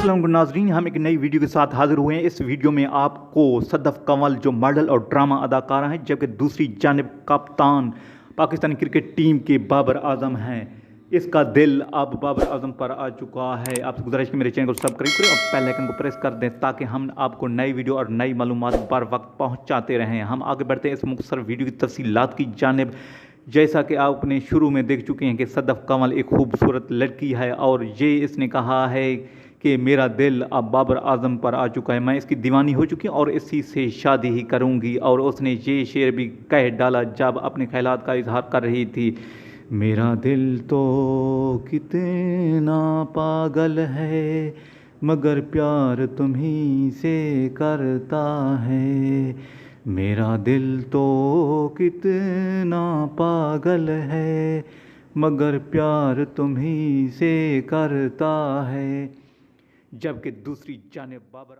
अस्सलाम नाज़रीन, हम एक नई वीडियो के साथ हाजिर हुए हैं। इस वीडियो में आपको सदफ कंवल जो मॉडल और ड्रामा अदाकारा हैं, जबकि दूसरी जानिब कप्तान पाकिस्तानी क्रिकेट टीम के बाबर आजम हैं, इसका दिल अब बाबर आजम पर आ चुका है। आपसे गुजारिश कि मेरे चैनल को सब्सक्राइब करें और बेल आइकन को प्रेस कर दें ताकि हम आपको नई वीडियो और नई मालूमात बर वक्त पहुँचाते रहें। हम आगे बढ़ते हैं इस मुख्तसर वीडियो की तफसीलात की जानिब। जैसा कि आपने शुरू में देख चुके हैं कि सदफ कंवल एक खूबसूरत लड़की है और ये इसने कहा है कि मेरा दिल अब बाबर आजम पर आ चुका है, मैं इसकी दीवानी हो चुकी हूँ और इसी से शादी ही करूँगी। और उसने ये शेर भी कह डाला जब अपने ख्यालात का इजहार कर रही थी, मेरा दिल तो कितना पागल है मगर प्यार तुम्ही से करता है। मेरा दिल तो कितना पागल है मगर प्यार तुम्ही से करता है। जबकि दूसरी जानिब बाबर